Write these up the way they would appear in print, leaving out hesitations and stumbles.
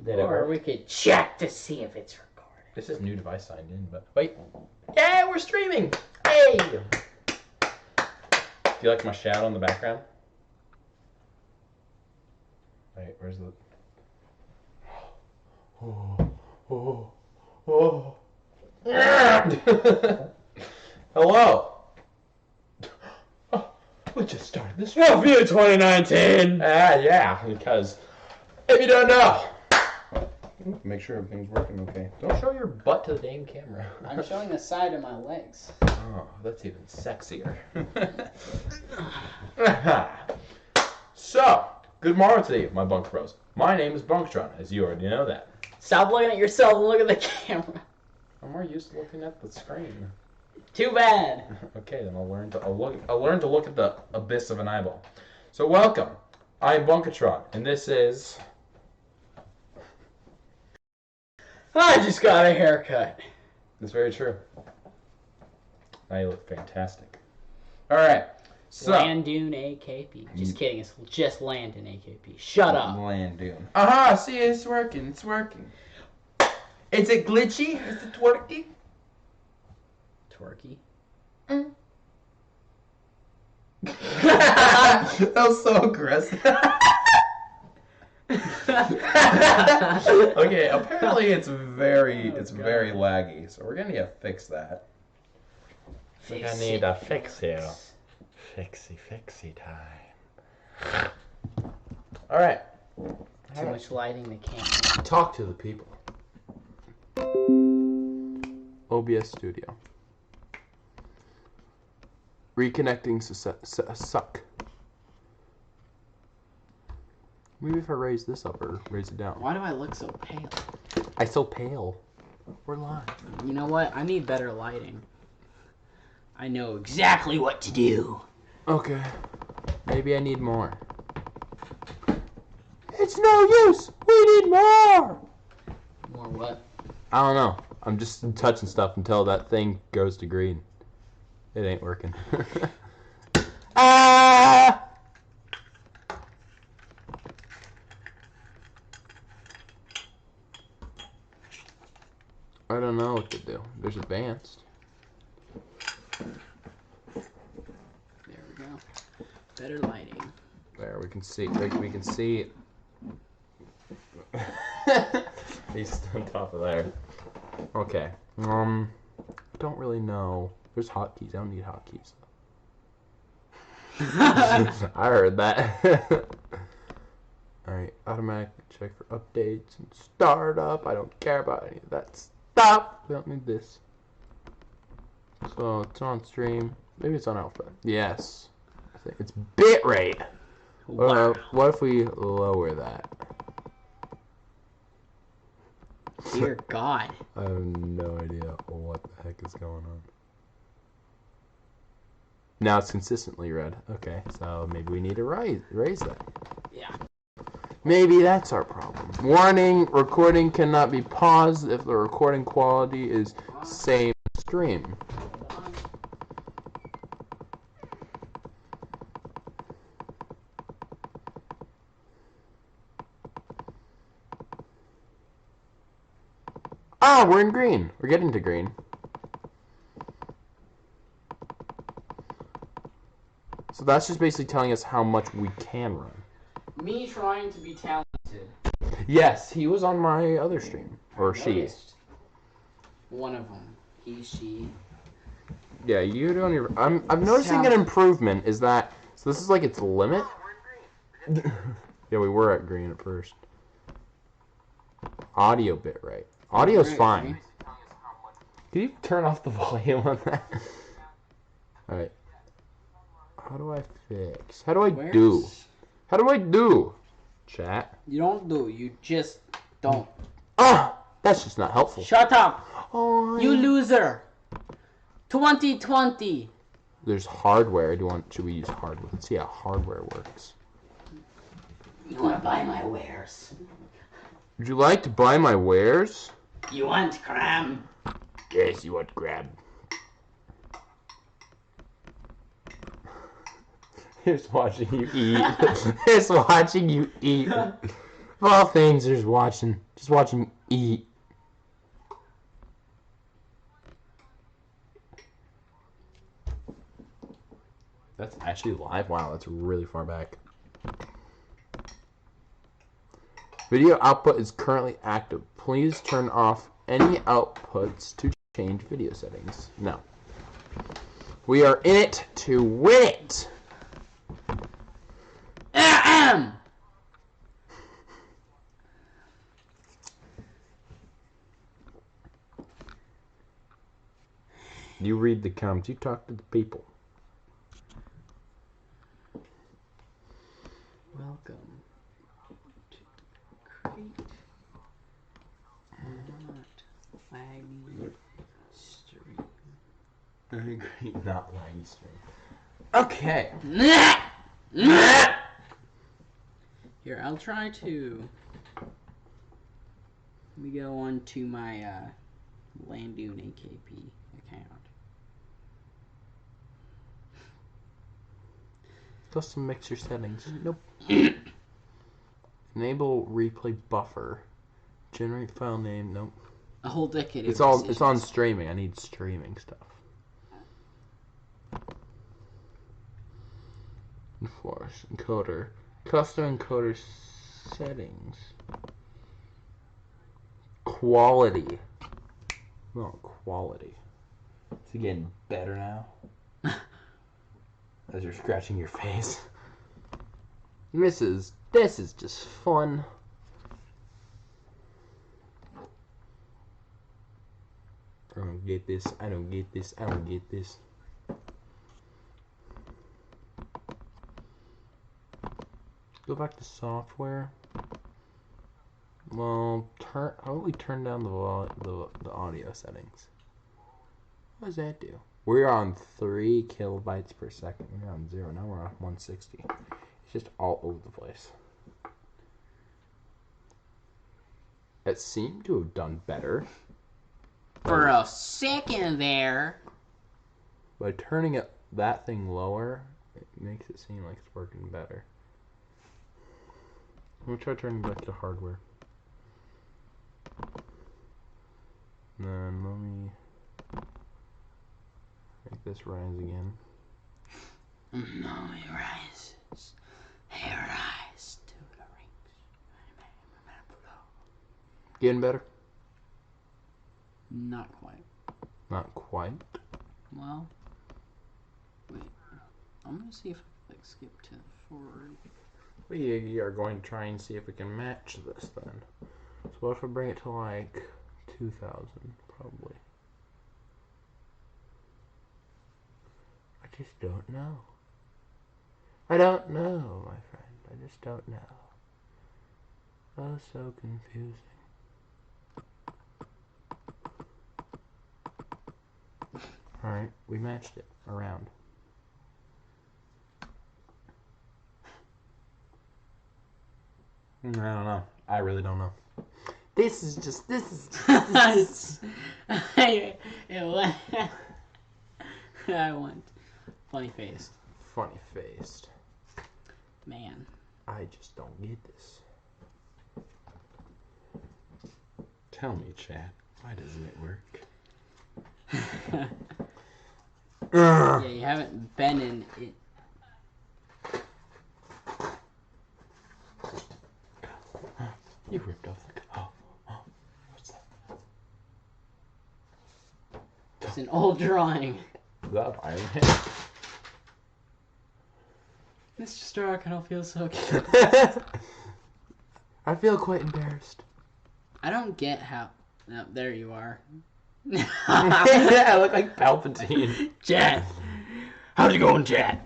Or we could check to see if it's recorded. This is new device signed in, but wait. Yeah, we're streaming! Hey! Do you like my shadow in the background? Wait, where's the... Oh. Hello! We just started this Well, view 2019! yeah, because if you don't know... Make sure everything's working okay. Don't show your butt to the damn camera. I'm showing the side of my legs. Oh, that's even sexier. So, good morrow to you, my Bunka Bros. My name is Bunkatron, as you already know that. Stop looking at yourself and look at the camera. I'm more used to looking at the screen. Too bad. Okay, then I'll learn to look at the abyss of an eyeball. So, welcome. I'm Bunkatron, and this is... I just got a haircut. That's very true. Now you look fantastic. Alright, so... Landune AKP. Just kidding, it's just Landon AKP. Shut up. Landune. Aha, see, it's working, it's working. Is it glitchy? Is it twerky? Twerky. That was so aggressive. Okay, apparently it's very laggy, so we're gonna need to fix that. We're gonna need to fix you. Fixy time. Alright. Too much lighting, they can't. Talk to the people. OBS Studio. Reconnecting suck. Maybe if I raise this up or raise it down. Why do I look so pale? I'm so pale. We're live. You know what? I need better lighting. I know exactly what to do. Okay. Maybe I need more. It's no use! We need more! More what? I don't know. I'm just touching stuff until that thing goes to green. It ain't working. Ah! I don't know what to do. There's advanced. There we go. Better lighting. There, we can see. We can see. He's on top of there. Okay. Don't really know. There's hotkeys. I don't need hotkeys. I heard that. Alright, automatic check for updates and startup. I don't care about any of that stuff. We don't need this. So it's on stream. Maybe it's on alpha. Yes. I think it's bitrate. Wow. What if we lower that? Dear God. I have no idea what the heck is going on. Now it's consistently red. Okay, so maybe we need to raise that. Yeah. Maybe that's our problem. Warning, recording cannot be paused if the recording quality is same stream. Ah, we're in green. We're getting to green. So that's just basically telling us how much we can run. Me trying to be talented. Yes, he was on my other stream. Or she. One of them. He, she. Yeah, you don't even... I'm noticing an improvement is that... So this is like its limit? Yeah, we were at green at first. Audio bitrate. Audio's fine. Can you turn off the volume on that? Alright. How do I fix? How do I do? How do I do? Chat. You don't do. You just don't. Ah! That's just not helpful. Shut up! Oh, You loser! 2020! There's hardware. Should we use hardware? Let's see how hardware works. You wanna buy my wares? Would you like to buy my wares? You want cram? Yes, you want grab. Here's watching you eat. Here's watching you eat. Of all things, just watch him eat. That's actually live? Wow, that's really far back. Video output is currently active. Please turn off any outputs to change video settings. No. We are in it to win it! Ahem. You read the comments, you talk to the people. Welcome to Crate Not Laggy Stream. I agree, not laggy stream. Okay. Here, I'll try to. Let me go on to my Landoon AKP account. Custom mixer settings. Nope. Enable replay buffer. Generate file name. Nope. A whole decade. It's on streaming. I need streaming stuff. Enforce encoder. Custom encoder settings. Quality. No, quality. It's getting better now. As you're scratching your face. This is just fun. I don't get this. I don't get this. I don't get this. Go back to software. Well, how about we turn down the audio settings? What does that do? We're on 3 kilobytes per second. We're on 0. Now we're on 160. It's just all over the place. It seemed to have done better. For a second there. By turning that thing lower, it makes it seem like it's working better. I'm going to try turning back to hardware. And then let me make this rise again. No, he rises. He rises to the rings. Getting better? Not quite. Not quite. Well, wait. I'm gonna see if I can like skip to forward. We are going to try and see if we can match this then. So what if I bring it to like 2000 probably? I just don't know. I don't know, my friend. I just don't know. Oh, so confusing. Alright, we matched it around. I don't know. I really don't know. This is I want funny faced. funny faced. Man. I just don't get this. Tell me, chat, why doesn't it work? Yeah, you haven't been in it. You ripped off the oh, what's that? It's an old drawing. Is that Iron Man? Mr. Stark, I don't feel so good. I feel quite embarrassed. I don't get how. No, there you are. I look like Palpatine. Chat. How's it going, chat?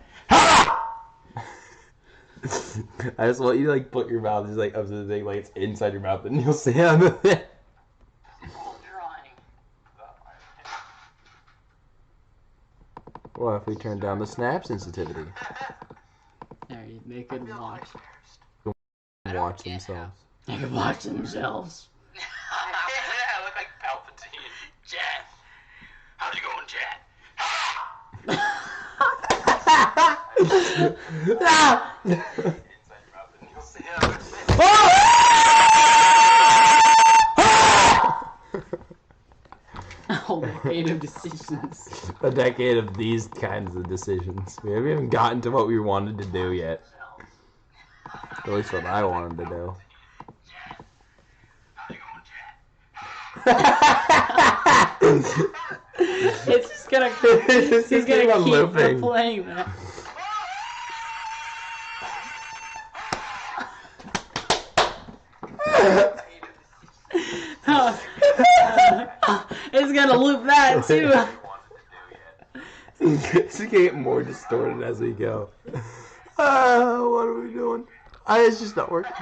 I just want you to like put your mouth just like up to the thing like it's inside your mouth and you'll see how the Drawing. Well, if we turn down the snap sensitivity. There, they could watch. Watch themselves. They could watch themselves. I look like Palpatine. Chat. How's it going, chat? Oh! decade of decisions. A decade of these kinds of decisions. We haven't even gotten to what we wanted to do yet. At least what I wanted to do. It's just gonna he's gonna keep replaying that. It's gonna loop that too. It's gonna get more distorted as we go. What are we doing? It's just not working.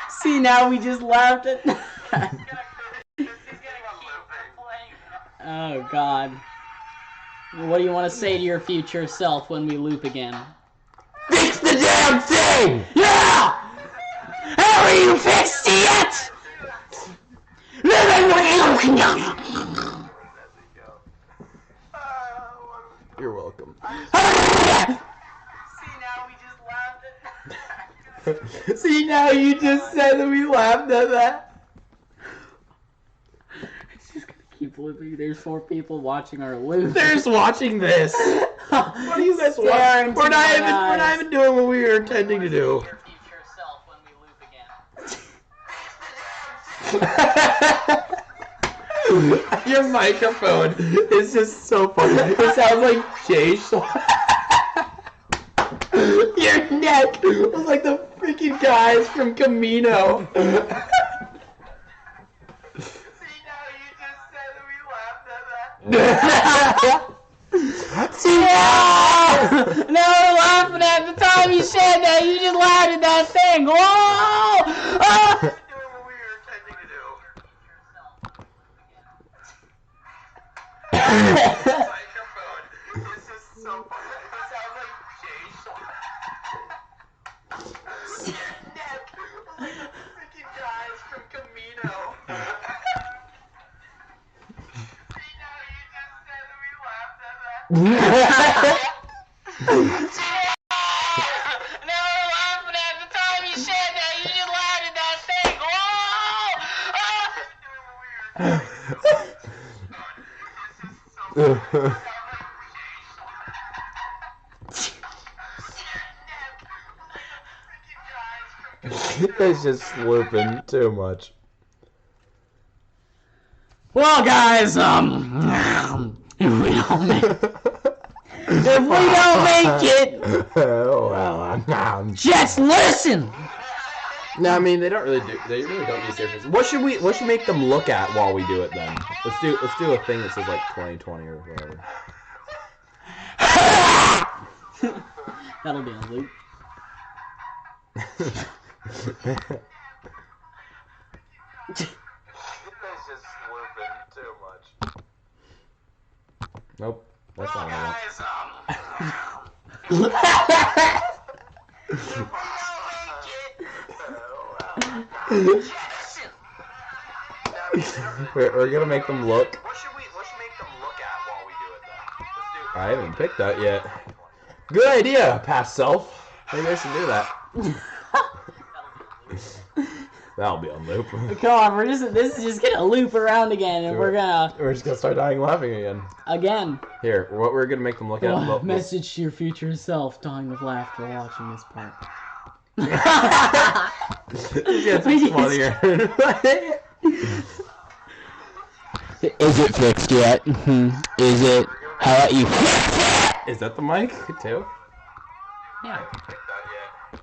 See, now we just laughed at. Oh God. What do you want to say to your future self when we loop again? Fix the damn thing! Yeah! How are you fixed yet? You're welcome. See, now you just said that we laughed at that. It's just gonna keep looping. There's 4 people watching our loop. There's watching this. What are you guys watching? We're not even doing what we were intending to do. Your future self when we loop again. Your microphone is just so funny. It sounds like Jay. Your neck was like the freaking guys from Camino. See, now you just said that we laughed at that. See, No, we're laughing at the time you said that. You just laughed at that thing. Whoa! Oh! Microphone. This is so funny. It sounds like Jay. Your neck was like the freaking guys from Camino. See, now you just said that we laughed at that. Now we're laughing at the time you said that. You just laughed at that thing. Whoa! It's just slurping too much. Well, guys, if we don't make it, Oh, well, just listen. no, I mean they really don't do serious. What should make them look at while we do it then? Let's do a thing that says like 2020 or whatever. That'll be a loop. It's just slurping too much. Nope, that's not what I want. We're gonna make them look. What should make them look at while we do it then? I haven't picked that yet. Good idea, past self. Maybe I should do that. That'll be on loop. Come on, this is just gonna loop around again, and we're just gonna start dying laughing again. Again. Here, what we're gonna make them look at. Message to your future self, dying of laughter watching this part. It gets funnier. Is it fixed yet? Is it? How about you fix it? Is that the mic too? Yeah.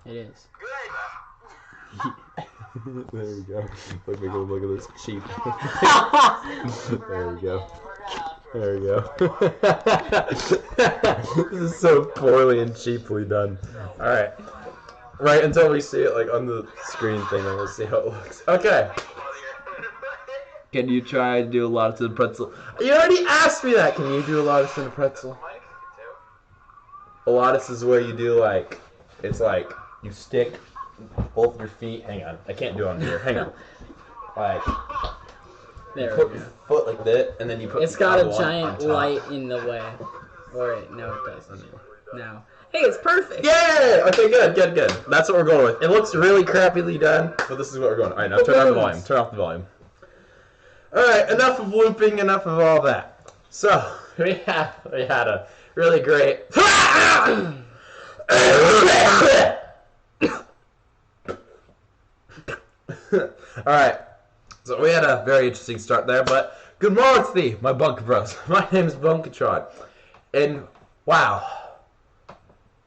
It is. There we go. Look at this cheap. There we go. There we go. This is so poorly and cheaply done. Alright. Right until we see it like on the screen thing, and we'll see how it looks. Okay. Can you try to do a lot to the pretzel? You already asked me that. Can you do a lot to the pretzel? A lot is where you do like, it's like you stick both of your feet. Hang on, I can't do it on here. Hang on. Like, There you we put go. your foot like that, and then you put. It's got a giant light in the way. Or no, it doesn't. No. Hey, it's perfect. Yeah. Okay. Good. That's what we're going with. It looks really crappily done, but this is what we're going. All right, now turn on the volume. Turn off the volume. All right. Enough of looping. Enough of all that. So we had a really great. All right, so we had a very interesting start there, but good morning to thee, my Bunka Bros. My name is Bunkatron, and wow,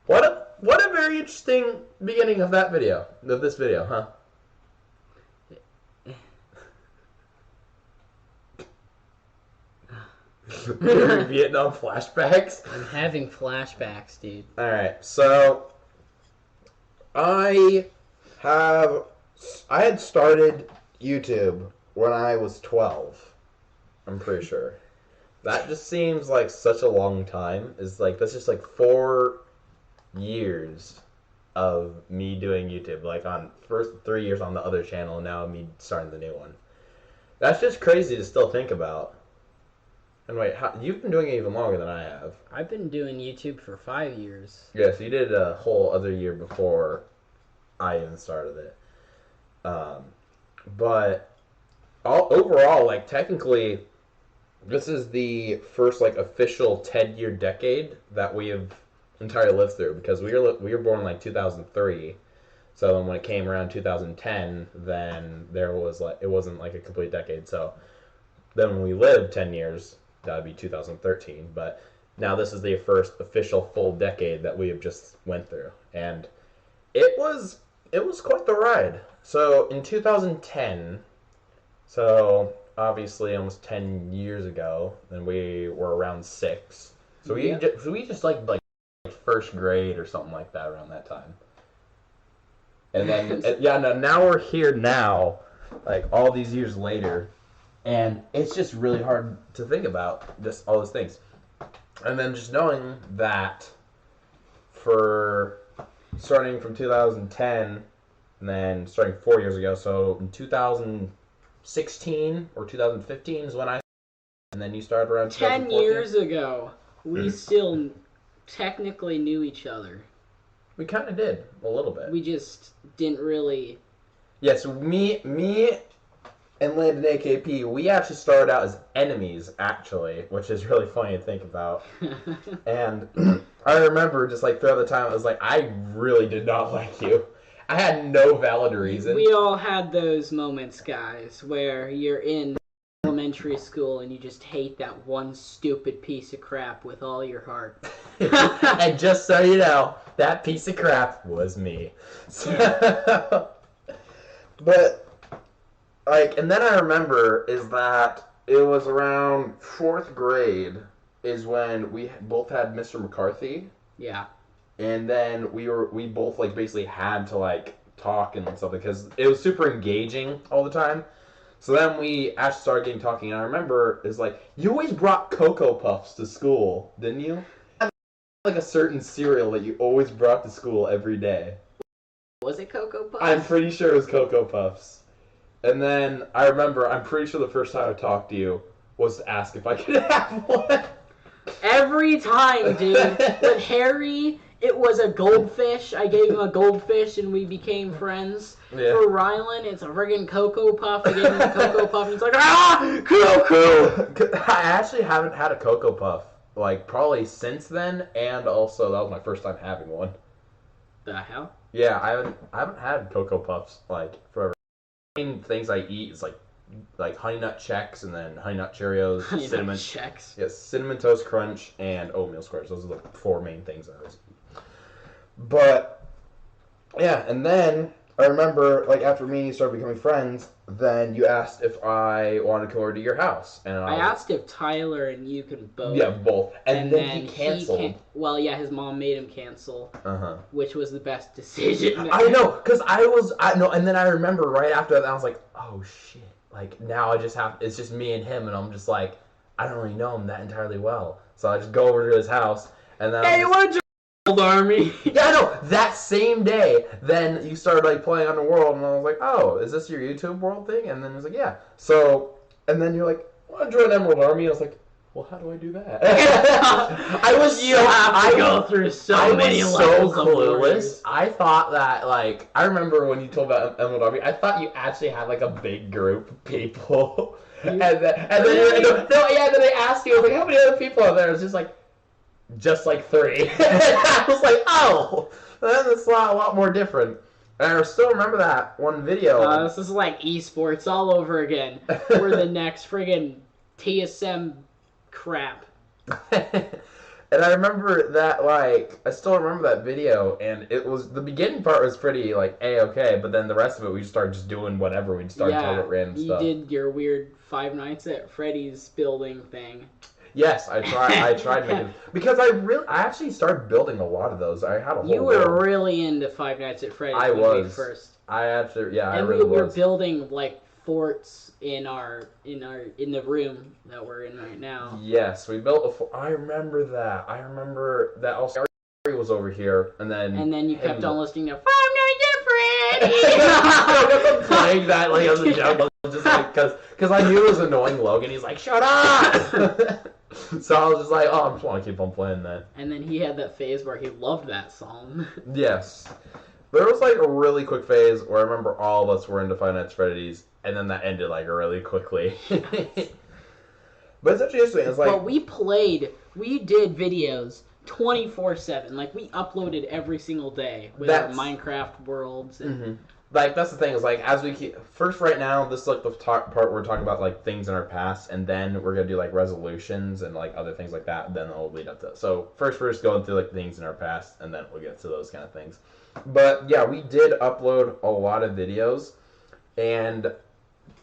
what a very interesting beginning of that video, of this video, huh? Vietnam flashbacks? I'm having flashbacks, dude. Alright, so I had started YouTube when I was 12. I'm pretty sure. That just seems like such a long time. That's just like 4 years of me doing YouTube. Like on first 3 years on the other channel, and now me starting the new one. That's just crazy to still think about. And wait, you've been doing it even longer than I have. I've been doing YouTube for 5 years. Yeah, so you did a whole other year before I even started it. But overall, like technically, this is the first like official 10-year decade that we have entirely lived through, because we were born in like 2003. So then when it came around 2010, then there was like, it wasn't like a complete decade. So then when we lived 10 years, that would be 2013. But now this is the first official full decade that we have just went through, and it was quite the ride. So in 2010, so obviously almost 10 years ago, then we were around 6. So we just like first grade or something like that around that time. And then yeah, now we're here now, like all these years later. And it's just really hard to think about all those things. And then just knowing that for starting from 2010 and then starting 4 years ago, so in 2016 or 2015 is when I, and then you started around 10 years ago, we still technically knew each other. We kind of did, a little bit. We just didn't really... Yeah, so me and Landon AKP, we actually started out as enemies, actually, which is really funny to think about. And I remember just like throughout the time, it was like, I really did not like you. I had no valid reason. We all had those moments, guys, where you're in elementary school and you just hate that one stupid piece of crap with all your heart. And just so you know, that piece of crap was me. So, but... like, and then I remember is that it was around 4th grade is when we both had Mr. McCarthy. Yeah. And then we both like basically had to like talk and stuff because it was super engaging all the time. So then we actually started getting talking, and I remember is like, you always brought Cocoa Puffs to school, didn't you? Like a certain cereal that you always brought to school every day. Was it Cocoa Puffs? I'm pretty sure it was Cocoa Puffs. And then I remember, I'm pretty sure the first time I talked to you was to ask if I could have one. Every time, dude. With Harry, it was a goldfish. I gave him a goldfish and we became friends. Yeah. For Rylan, it's a friggin' Cocoa Puff. I gave him a Cocoa Puff and he's like, ah! Cocoa! I actually haven't had a Cocoa Puff, like, probably since then, and also that was my first time having one. The hell? Yeah, I haven't had Cocoa Puffs, like, forever. Main things I eat is like Honey Nut Chex and then Honey Nut Cheerios, cinnamon Chex. Yes, Cinnamon Toast Crunch and oatmeal squares. Those are the 4 main things I always eat. But yeah, and then I remember like after me and you started becoming friends, then you asked if I wanted to come over to your house, and I asked if Tyler and you can both. Yeah, both. And then he canceled. Well, yeah, his mom made him cancel. Uh-huh. Which was the best decision. I know, because I know, and then I remember right after that, I was like, oh shit. Like, now it's just me and him, and I'm just like, I don't really know him that entirely well. So I just go over to his house, and then Hey, what you Army? Yeah, I know. That same day, then you started like playing Underworld, and I was like, "Oh, is this your YouTube World thing?" And then he was like, "Yeah." So, and then you're like, "Want to join Emerald Army?" I was like, well, how do I do that? You have to go through so many levels of clueless. I thought that, like, I remember when you told about MLW, I thought you actually had, like, a big group of people. And then they asked you, like, how many other people are there? It was just like 3. I was like, oh, then it's a lot more different. And I still remember that one video. This is like esports all over again. We're the next friggin' TSM crap. And I remember that, like, I still remember that video, and it was, the beginning part was pretty, like, A-okay, but then the rest of it, we just started just doing whatever. We'd start talking about random stuff. You did your weird Five Nights at Freddy's building thing. Yes, I tried making, because I actually started building a lot of those. I had a whole You were really into Five Nights at Freddy's when we first. I actually, yeah, and I really was. And we were building, like, forts in the room that we're in right now. Yes, we built a fort. I remember that. I remember that also was over here, and then you kept on listening to Five Nights at Freddy's. I kept playing that like as a joke, just like because I knew it was annoying Logan. He's like, shut up. So I was just like, oh, I just want to keep on playing that. And then he had that phase where he loved that song. Yes. There was like a really quick phase where I remember all of us were into Five Nights at Freddy's, and then that ended like really quickly. But it's actually interesting. It's like, but we did videos 24/7. Like, we uploaded every single day with our Minecraft worlds. And like, that's the thing, is like, as we keep, first right now, this is like the part where we're talking about like things in our past, and then we're going to do like resolutions and like other things like that, and then it'll lead up to, so first we're just going through like things in our past, and then we'll get to those kind of things. But yeah, we did upload a lot of videos, and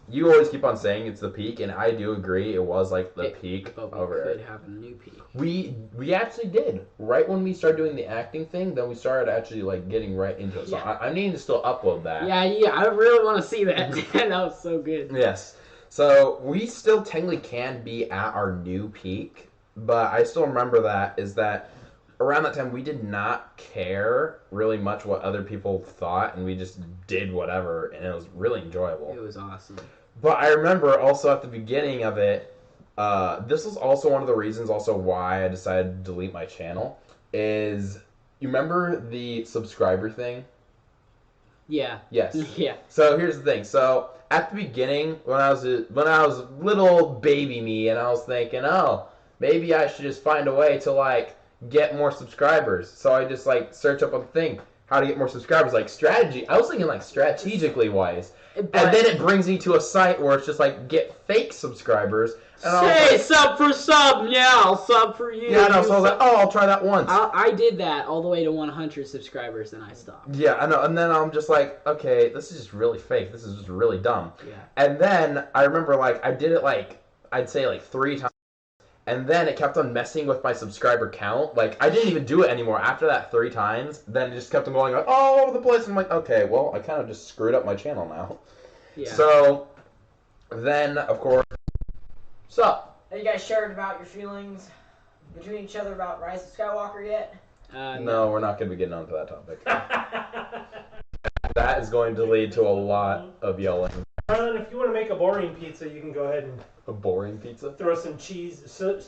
you always keep on saying it's the peak, and I do agree, it was like the peak. But we could have a new peak. We actually did. Right when we started doing the acting thing, then we started actually like getting right into it. So yeah. I'm needing to still upload that. Yeah, I really want to see that. That was so good. Yes. So we still technically can be at our new peak, but I still remember that around that time we did not care really much what other people thought, and we just did whatever, and it was really enjoyable. It was awesome. But I remember also at the beginning of it, this was also one of the reasons also why I decided to delete my channel, is, you remember the subscriber thing? Yeah. Yes. Yeah. So here's the thing. So at the beginning, when I was little baby me, and I was thinking, oh, maybe I should just find a way to like get more subscribers. So I just like search up a thing, how to get more subscribers, like strategy. I was thinking like strategically wise. And then it brings me to a site where it's just like, get fake subscribers. And say, sub for sub, yeah, I'll sub for you. Yeah, no, so I was like, oh, I'll try that once. I did that all the way to 100 subscribers, and I stopped. Yeah, I know, and then I'm just like, okay, this is just really fake. This is just really dumb. Yeah. And then I remember, like, I did it, like, I'd say, like, 3 times. And then it kept on messing with my subscriber count. Like, I didn't even do it anymore after that 3 times. Then it just kept on going like, all over the place. And I'm like, okay, well, I kind of just screwed up my channel now. Yeah. So, then, of course, sup? Have you guys shared about your feelings between each other about Rise of Skywalker yet? No, we're not going to be getting onto that topic. That is going to lead to a lot of yelling. If you want to make a boring pizza, you can go ahead and... A boring pizza? Throw some cheese,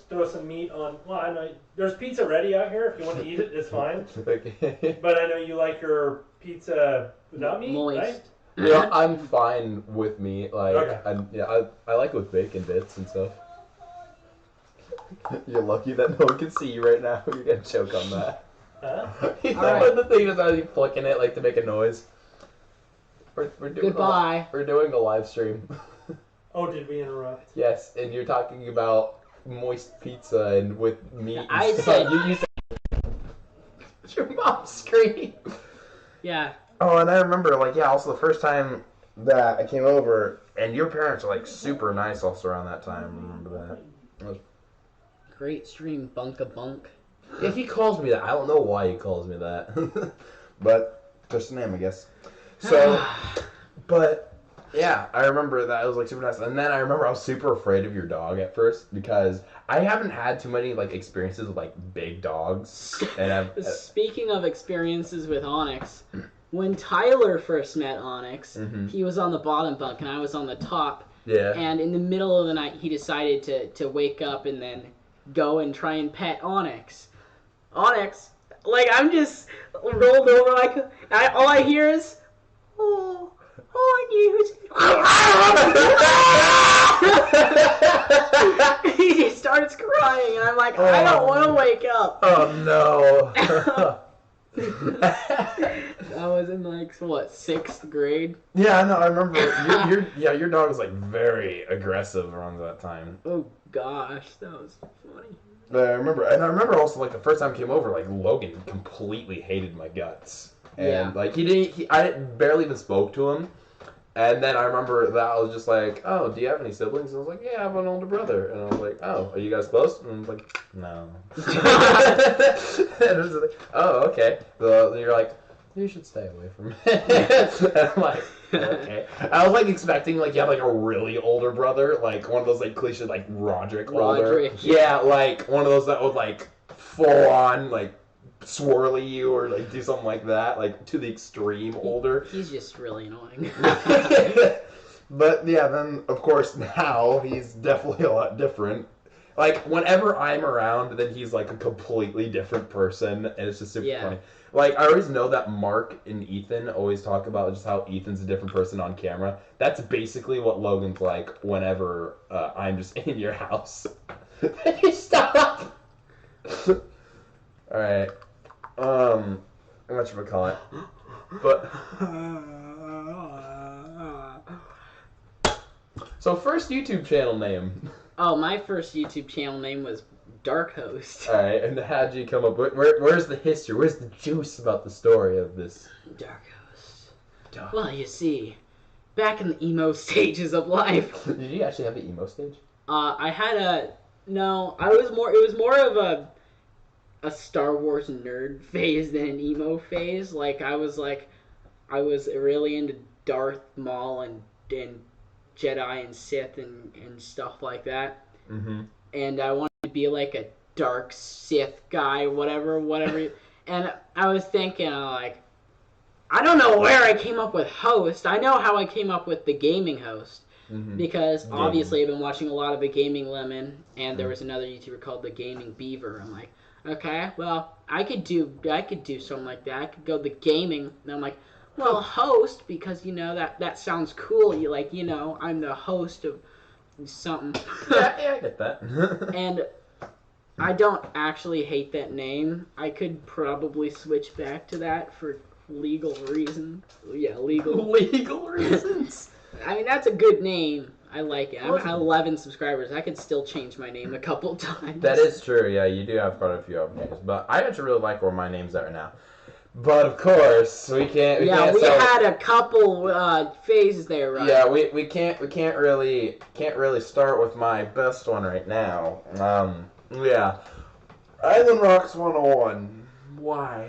throw some meat on... Well, I know there's pizza ready out here. If you want to eat it, it's fine. Okay. But I know you like your pizza without meat, moist. right? Yeah, I'm fine with meat. Like, okay. I like with bacon bits and stuff. You're lucky that no one can see you right now. You're gonna choke on that. Huh? He's right. The thing is, he's flicking it like to make a noise. We're doing Goodbye. We're doing a live stream. Oh, did we interrupt? Yes, and you're talking about moist pizza and with meat. And I stuff. said you said your mom's screaming. Yeah. Oh, and I remember, like, yeah, also the first time that I came over, and your parents were, like, super nice also around that time. I remember that. Great stream, Bunk. Yeah, he calls me that. I don't know why he calls me that. But, just a name, I guess. So, but, yeah, I remember that. It was, like, super nice. And then I remember I was super afraid of your dog at first, because I haven't had too many, like, experiences with, like, big dogs. And Speaking of experiences with Onyx, when Tyler first met Onyx, he was on the bottom bunk and I was on the top. Yeah. And in the middle of the night, he decided to wake up and then go and try and pet Onyx. Onyx, like, I'm just rolled over, like, all I hear is, oh, he just starts crying, and I'm like, I don't want to wake up. Oh no. I was in, like, what, 6th grade? Yeah, no, I remember. Your dog was like very aggressive around that time. Oh gosh, that was funny. I remember also like the first time I came over, like Logan completely hated my guts, and like I barely even spoke to him. And then I remember that I was just like, oh, do you have any siblings? And I was like, yeah, I have an older brother. And I was like, oh, are you guys close? And I was like, no. And it was like, oh, okay. So you're like, you should stay away from me. And I'm like, okay. I was like expecting like you have like a really older brother, like one of those like cliche like Roderick older. Yeah, like one of those that would like full on like swirly you or like do something like that, like to the extreme older. He's just really annoying. But yeah, then of course now he's definitely a lot different. Like whenever I'm around, then he's like a completely different person, and it's just super funny. Like I always know that Mark and Ethan always talk about just how Ethan's a different person on camera. That's basically what Logan's like whenever I'm just in your house. Stop. All right. Whatchamacallit. But so first YouTube channel name. Oh, my first YouTube channel name was Dark Host. Alright, and how'd you come up with where's the history? Where's the juice about the story of this? Dark Host. Well, you see, back in the emo stages of life. Did you actually have the emo stage? I had it was more of a Star Wars nerd phase than an emo phase. Like I was really into Darth Maul and Jedi and Sith and stuff like that. Mm-hmm. And I wanted to be like a dark Sith guy, whatever. And I was thinking, like, I don't know where I came up with host. I know how I came up with the gaming host. Mm-hmm. Because obviously I've been watching a lot of the Gaming Lemon, and there was another YouTuber called the Gaming Beaver. I'm like, okay, well, I could do something like that. I could go the gaming, and I'm like, well, host, because, you know, that sounds cool. You like, you know, I'm the host of something. Yeah, I get that. And I don't actually hate that name. I could probably switch back to that for legal reasons. Yeah, legal reasons. I mean, that's a good name. I like it. I'm at 11 subscribers. I could still change my name a couple times. That is true. Yeah, you do have quite a few other names, but I actually really like where my name's at now. But of course, we can't. We had a couple phases there, right? Yeah, we can't really start with my best one right now. Yeah, Island Rocks 101. Why?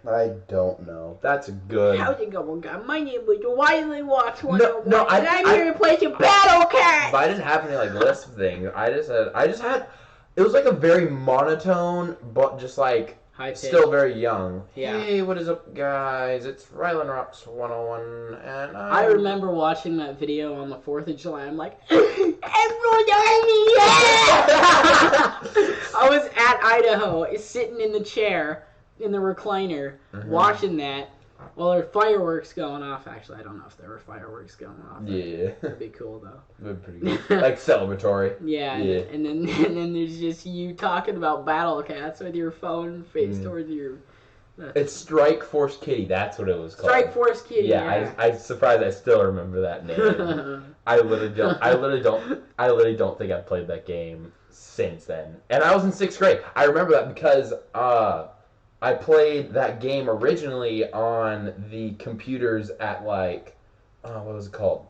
I don't know. That's a good. How's it going, guys? My name is Island Rocks 101. No, and I'm here to play some Battle Cat. But I didn't have any like list things. I just had. It was like a very monotone, but just like. Still very young. Yeah. Hey, what is up, guys? It's Ryland Rocks 101, and I remember watching that video on the 4th of July. I'm like, everyone army, yeah! I was at Idaho, sitting in the chair, in the recliner, watching that, while there were fireworks going off. Actually, I don't know if there were fireworks going off. Yeah. That'd be cool, though. That'd be pretty cool. Like, celebratory. Yeah. And then there's just you talking about Battle Cats with your phone face towards your... It's Strike Force Kitty. That's what it was called. Strike Force Kitty, yeah. I'm surprised I still remember that name. I literally don't think I've played that game since then. And I was in 6th grade. I remember that because... I played that game originally on the computers at like, what was it called?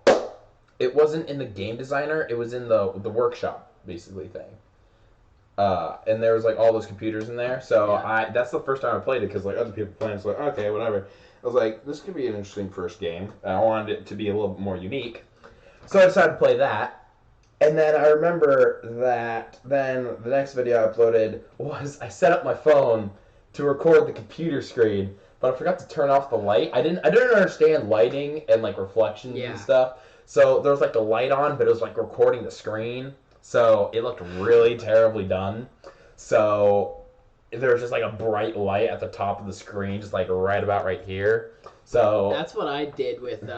It wasn't in the game designer. It was in the workshop basically thing. And there was like all those computers in there. So that's the first time I played it because like other people playing. So like okay, whatever. I was like, this could be an interesting first game. And I wanted it to be a little bit more unique. So I decided to play that. And then I remember that then the next video I uploaded was I set up my phone to record the computer screen, but I forgot to turn off the light. I didn't understand lighting and like reflections and stuff. So there was like a light on, but it was like recording the screen. So it looked really terribly done. So there was just like a bright light at the top of the screen, just like right about right here. So that's what I did with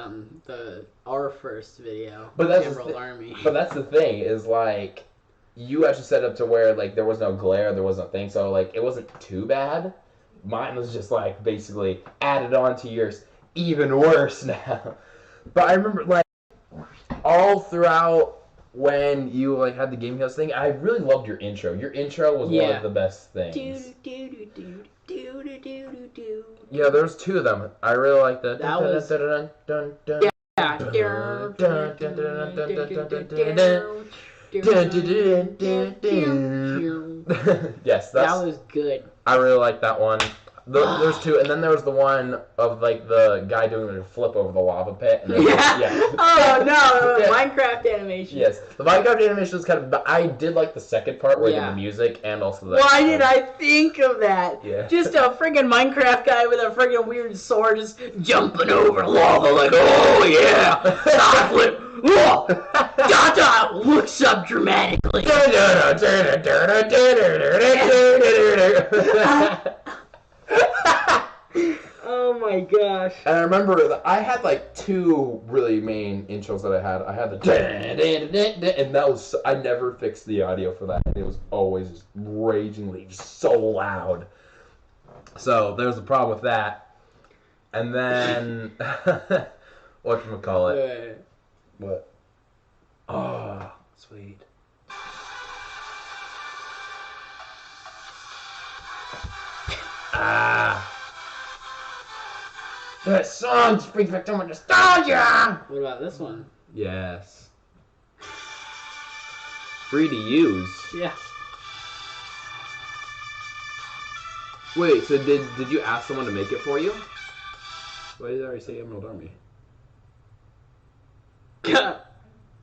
our first video. But that's Emerald Army. But that's the thing is like you actually set it up to where like there was no glare, there was no thing, so like it wasn't too bad. Mine was just like basically added on to yours, even worse now. But I remember like all throughout when you like had the Game House thing, I really loved your intro. Your intro was one of the best things. Yeah, there's two of them. I really like that. That was yes, that was good. I really like that one. There's two, and then there was the one of like the guy doing a flip over the lava pit. And Oh no, Minecraft animation. Yes, the Minecraft animation was kind of. But I did like the second part where he did the music and also the. Why did I think of that? Yeah. Just a friggin' Minecraft guy with a friggin' weird sword just jumping over lava like, oh yeah, side flip. Whoa! Dada looks up dramatically. Oh my gosh. And I remember that I had like two really main intros that I had. I had the and that was, I never fixed the audio for that. And it was always just ragingly just so loud. So there's a problem with that. And then, whatchamacallit? What? Oh, sweet. That song just brings back so much nostalgia! What about this one? Yes. Free to use. Yeah. Wait, so did you ask someone to make it for you? Why did I already say Emerald Army?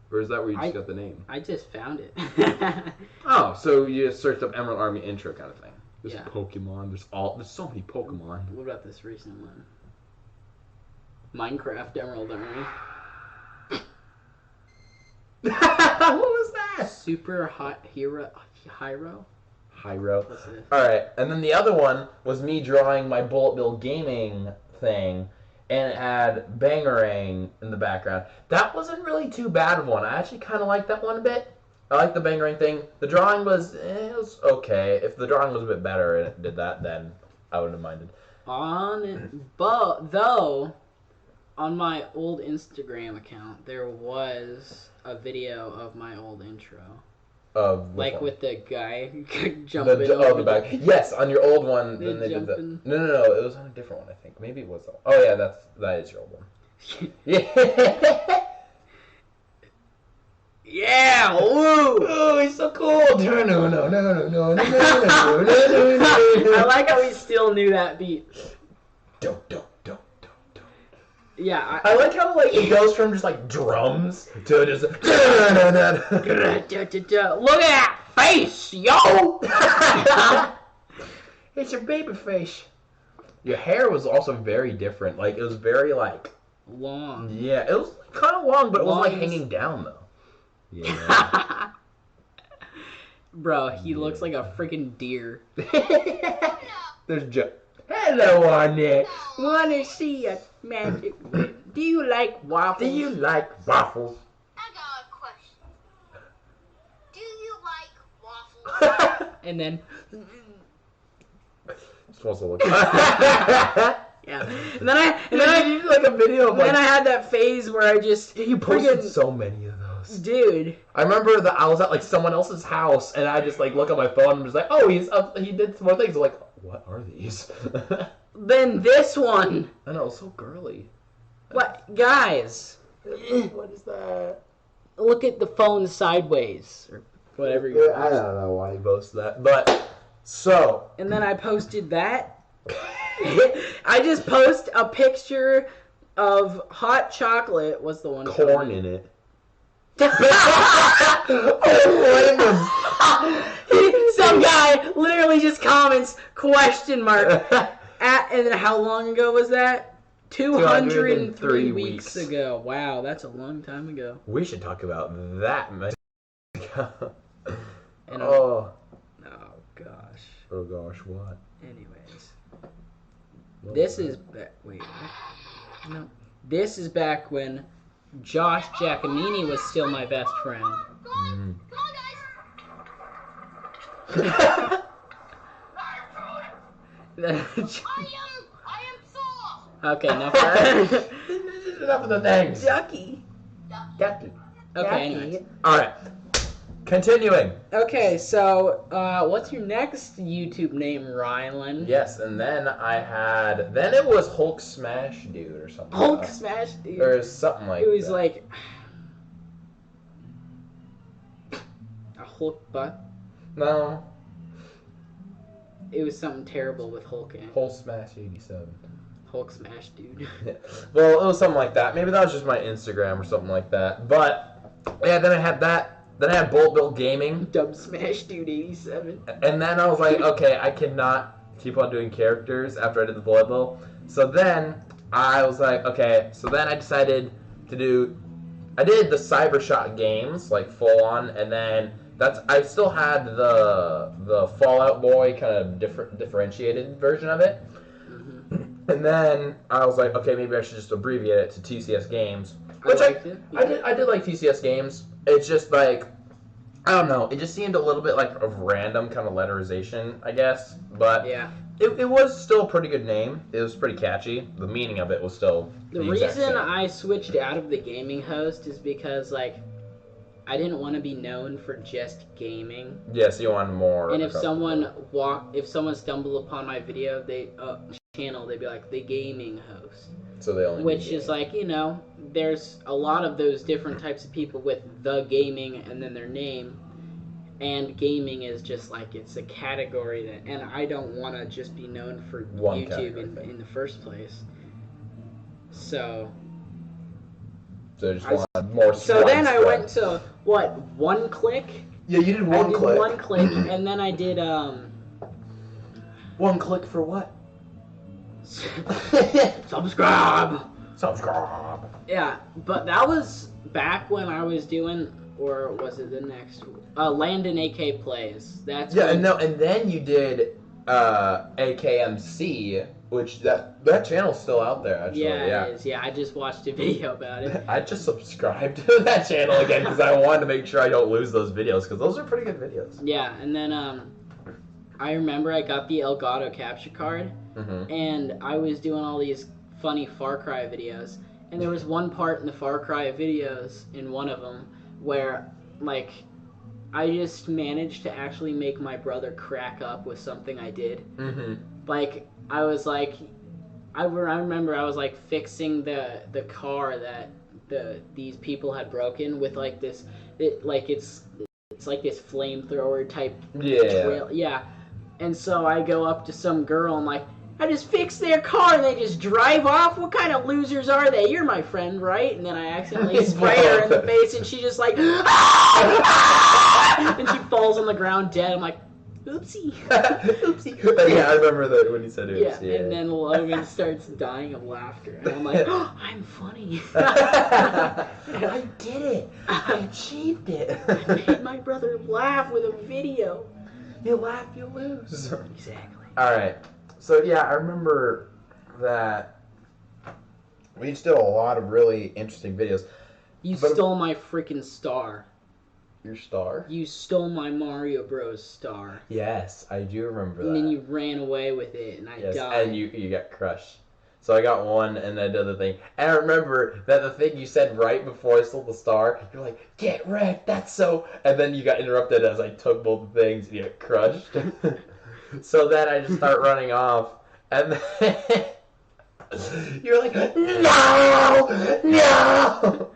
Or is that where you just got the name? I just found it. Oh, so you just searched up Emerald Army intro kind of thing. There's Pokemon, there's so many Pokemon. What about this recent one? Minecraft Emerald Army. What was that? Super Hot Hero. Hyro. Alright, and then the other one was me drawing my Bullet Bill Gaming thing, and it had Bangarang in the background. That wasn't really too bad of one. I actually kind of liked that one a bit. I liked the Bangarang thing. The drawing was, it was okay. If the drawing was a bit better and it did that, then I wouldn't have minded. Though, on my old Instagram account, there was a video of my old intro. Like with the guy jumping the back. Yes, on your old one. Then they did that. No. It was on a different one, I think. Maybe it was. Oh yeah, that is your old one. Yeah. Yeah. Woo. Oh, he's so cool. No. I like how he still knew that beat. Don't. Yeah, I like how like it goes from just like drums to just look at that face, yo. It's your baby face. Your hair was also very different. Like it was very like long. Yeah, it was kind of long, but it wasn't like hanging down though. Yeah. Bro, he looks like a freaking deer. There's Joe. Hello, Arnett. Wanna see a magic whip? Do you like waffles? Do you like waffles? I got a question. Do you like waffles? And then... Supposed to look. Yeah. And then I did like a video of then I had that phase where I just... You posted so many of those. Dude. I remember that I was at like someone else's house and I just like look at my phone and was like, oh, he did some more things. I'm like, what are these? Then this one. I know, it's so girly. What? Guys. What is that? Look at the phone sideways. Or whatever you're I don't know why he posted that. But, so. And then I posted that. I just post a picture of hot chocolate. What's the one? Corn in it. Some guy literally just comments question mark and then how long ago was that? 203 weeks ago. Wow, that's a long time ago. We should talk about that. And oh. Oh gosh. Oh gosh, what? Anyways, this is wait. No, this is back when Josh Giacomini was still my best friend. Mm. Come on, guys. I am soft. Okay, enough of that. Enough of the things. Ducky. Ducky. Okay, anyways. Alright. Continuing. Okay, so what's your next YouTube name, Rylan? Yes, and then then it was Hulk Smash Dude or something. Hulk Smash Dude. Or something like It was that. like a Hulk butt. No. It was something terrible with Hulk in it. Hulk Smash 87. Hulk Smash Dude. Well, it was something like that. Maybe that was just my Instagram or something like that. But yeah, then I had that. Then I had Bolt Built Gaming. Dub Smash Dude 87. And then I was like, okay, I cannot keep on doing characters after I did the Blood Bowl. So then I was like, okay. So then I decided to do. I did the Cybershot games like full on, and then I still had the Fallout Boy kind of differentiated version of it. Mm-hmm. And then I was like, okay, maybe I should just abbreviate it to TCS Games. I Which liked it. I did like TCS Games. It's just like, I don't know, it just seemed a little bit like of random kind of letterization, I guess. But Yeah. it was still a pretty good name. It was pretty catchy. The meaning of it was still The exact reason same. I switched out of the gaming host is because, like, I didn't want to be known for just gaming. Yes, you wanted more. And if someone stumbled upon my video, channel, they'd be like, the gaming host. So they only Which is like, there's a lot of those different types of people with the gaming and then their name. And gaming is just like, it's a category that, and I don't want to just be known for One YouTube category in the first place. So just wanted more. So then I widespread. went to, what, One Click? Yeah, you did one click. One Click, and then I did, One click for what? Subscribe! Subscribe. Yeah, but that was back when I was doing, or was it the next? Landon AK Plays. That's Yeah, when, and then you did AKMC, which that channel's still out there actually. Yeah, it is. Yeah, I just watched a video about it. I just subscribed to that channel again because I wanted to make sure I don't lose those videos because those are pretty good videos. Yeah, and then I remember I got the Elgato capture card, Mm-hmm. and I was doing all these funny Far Cry videos, and there was one part in the Far Cry videos, in one of them, where, like, I just managed to actually make my brother crack up with something I did. Mm-hmm. Like, I was like, I remember I was like fixing the car that these people had broken with like this, it's like this flamethrower type trail. Yeah. And so I go up to some girl and like, I just fixed their car and they just drive off? What kind of losers are they? You're my friend, right? And then I accidentally spray her in the face and she just like, ah! And she falls on the ground dead. I'm like, oopsie. Oopsie. Yeah, I remember that when you said oopsie. Yeah, and then Logan starts dying of laughter. And I'm like, oh, I'm funny. I did it. I achieved it. I made my brother laugh with a video. You laugh, you lose. Exactly. Alright. So yeah, I remember that we just did a lot of really interesting videos. You stole my freaking star. Your star? You stole my Mario Bros. Star. Yes, I do remember that. And then you ran away with it, and I died. And you got crushed. So I got one, and then the other thing. And I remember that the thing you said right before I stole the star, you're like, get wrecked, that's so... And then you got interrupted as I took both things, and you got crushed. So then I just start running off, and then... You're like, no! No!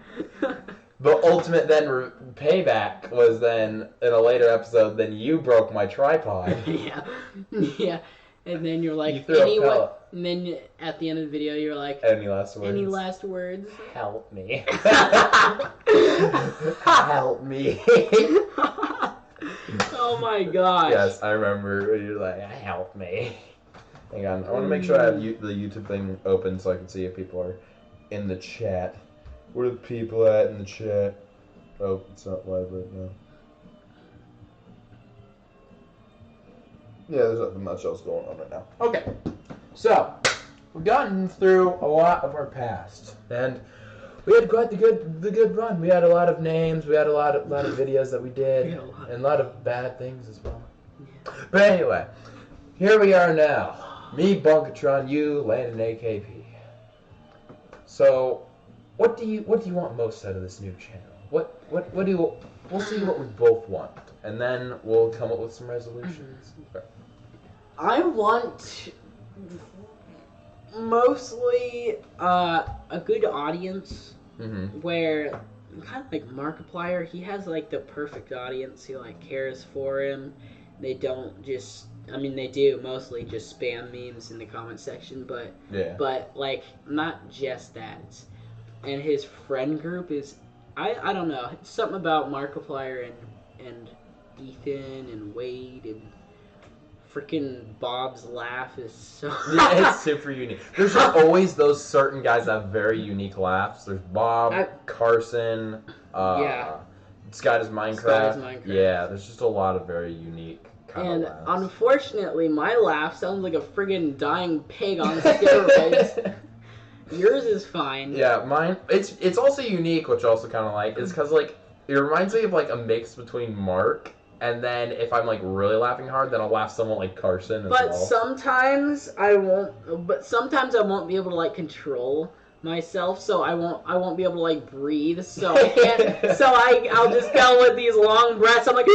The ultimate then payback was then, in a later episode, then you broke my tripod. Yeah. And then you're like, You threw a pellet. and then at the end of the video, you're like, Any last words? any last words? Help me. Help me. Oh my gosh. Yes, I remember you're like, help me. Hang on, I want to make sure I have the YouTube thing open so I can see if people are in the chat. Where are the people at in the chat? Oh, it's not live right now. Yeah, there's nothing much else going on right now. Okay, so we've gotten through a lot of our past, and we had quite the good run. We had a lot of names. We had a lot of videos that we did, and a lot of bad things as well. Yeah. But anyway, here we are now. Me, Bunkatron, you, Landon, AKP. So, what do you want most out of this new channel? What do you? We'll see what we both want, and then we'll come up with some resolutions. I want mostly a good audience where kind of like Markiplier, he has like the perfect audience who like cares for him. They don't just, I mean they do mostly just spam memes in the comment section, but like not just that. And his friend group is, I don't know, something about Markiplier and Ethan and Wade and freaking Bob's laugh is so... Yeah, it's super unique. There's just always those certain guys that have very unique laughs. There's Bob, Carson, Sky Does Minecraft. Yeah, there's just a lot of very unique kind of laughs. And unfortunately, my laugh sounds like a friggin' dying pig on steroids. Yours is fine. Yeah, mine, it's also unique, which I also kind of like, is because, like, it reminds me of, like, a mix between Mark, and then if I'm, like, really laughing hard, then I'll laugh somewhat like Carson as well. But sometimes I won't be able to, like, control myself, so I won't be able to, like, breathe, so I can't, so I'll just go with these long breaths, I'm like,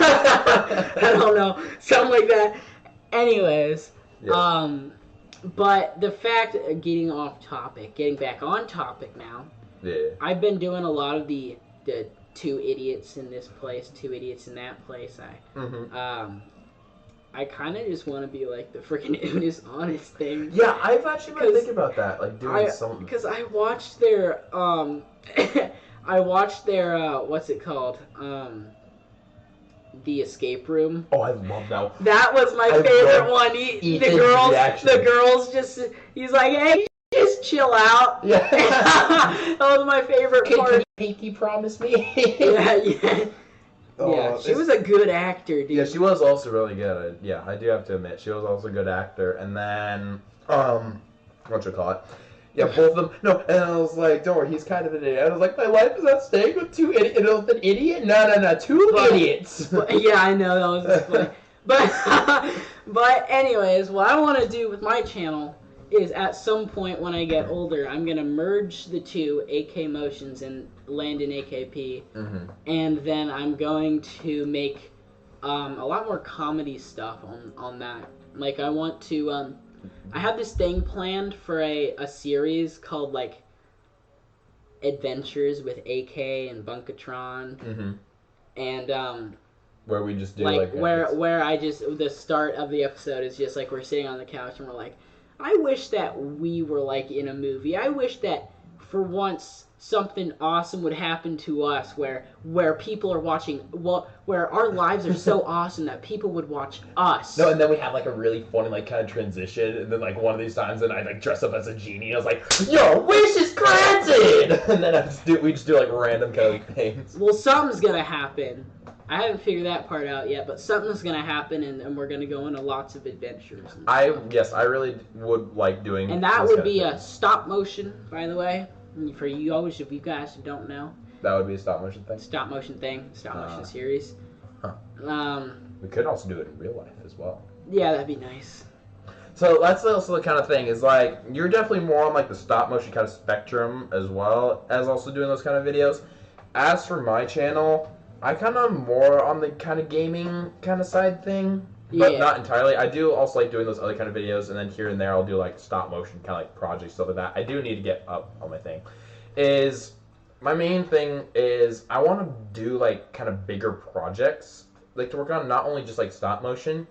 I don't know, something like that. Anyways, but the fact of getting back on topic now, I've been doing a lot of the two idiots in this place, two idiots in that place. I kind of just want to be like the freaking Unis Honest thing. Yeah, I've actually been thinking about that, like doing something. Because I watched their what's it called? The Escape Room. Oh, I love that one. That was my favorite one. The girls just, he's like, hey, just chill out. Yeah. That was my favorite part. Can Pinky promise me? Yeah. Yeah, she was a good actor, dude. Yeah, she was also really good. I do have to admit, she was also a good actor. And then, whatchamacallit? Yeah, both of them. No, and I was like, don't worry, he's kind of an idiot. I was like, my life is at stake with two idiots. And an idiot? No, two idiots. Yeah, I know, that was just funny. But anyways, what I want to do with my channel is at some point when I get older, I'm going to merge the two, AKMotions and Landon AKP, and then I'm going to make a lot more comedy stuff on that. Like, I want to... I have this thing planned for a series called, like, Adventures with AK and Bunkatron. And, where we just do, where I just, the start of the episode is just, like, we're sitting on the couch and we're like, I wish that we were, like, in a movie. I wish that, for once, something awesome would happen to us where people are watching, where our lives are so awesome that people would watch us. No, and then we have like a really funny like kind of transition, and then like one of these times, and I like dress up as a genie. And I was like, "Your wish is granted," and then we just do like random kind of like things. Well, something's gonna happen. I haven't figured that part out yet, but something's gonna happen, and we're gonna go into lots of adventures. I really would like doing. And that would be a stop motion, by the way. For you guys who don't know. That would be a stop motion thing? Stop motion series. We could also do it in real life as well. Yeah, that'd be nice. So that's also the kind of thing, is like, you're definitely more on like the stop motion kind of spectrum as well as also doing those kind of videos. As for my channel, I kind of more on the kind of gaming kind of side thing. But not entirely. I do also like doing those other kind of videos, and then here and there I'll do like stop motion kind of like projects, stuff like that. I do need to get up on my thing. My main thing is I want to do like kind of bigger projects like to work on, not only just like stop motion.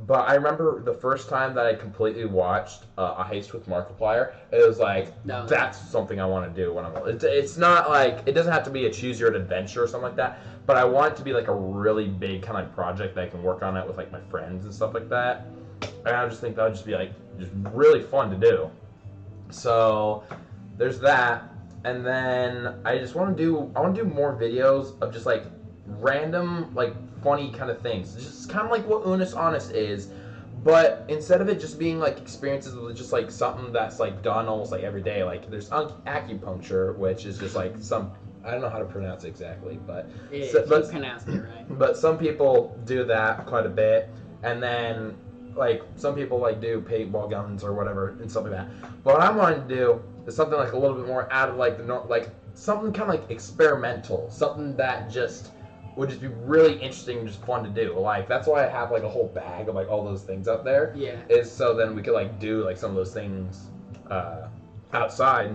But I remember the first time that I completely watched a heist with Markiplier, it was like, that's something I want to do when I'm old. It's not like, it doesn't have to be a choose your own adventure or something like that, but I want it to be like a really big kind of like project that I can work on it with like my friends and stuff like that. And I just think that would just be like, just really fun to do. So there's that. And then I just want to do more videos of just like random, like, funny kind of things. Just kind of like what Unis Honest is, but instead of it just being, like, experiences with just, like, something that's, like, done almost, like, every day. Like, there's acupuncture, which is just, like, I don't know how to pronounce it exactly, but... You pronounced it right. But some people do that quite a bit, and then, like, some people, like, do paintball guns or whatever, and stuff like that. But what I'm wanting to do is something, like, a little bit more out of, like, something kind of, like, experimental. Something that just would just be really interesting and just fun to do. Like, that's why I have, like, a whole bag of, like, all those things up there. Yeah. Is so then we could, like, do, like, some of those things outside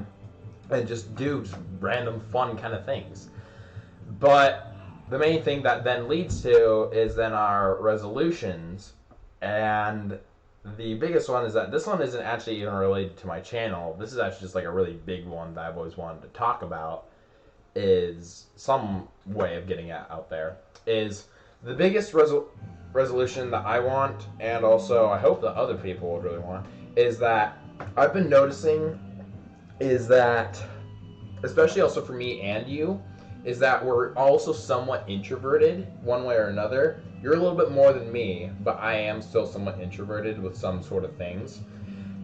and just do random fun kind of things. But the main thing that then leads to is then our resolutions. And the biggest one is that this one isn't actually even related to my channel. This is actually just like a really big one that I've always wanted to talk about. Is some way of getting it out there. Is the biggest resolution that I want, and also I hope that other people would really want, is that I've been noticing is that, especially also for me and you, is that we're also somewhat introverted one way or another. You're a little bit more than me, but I am still somewhat introverted with some sort of things.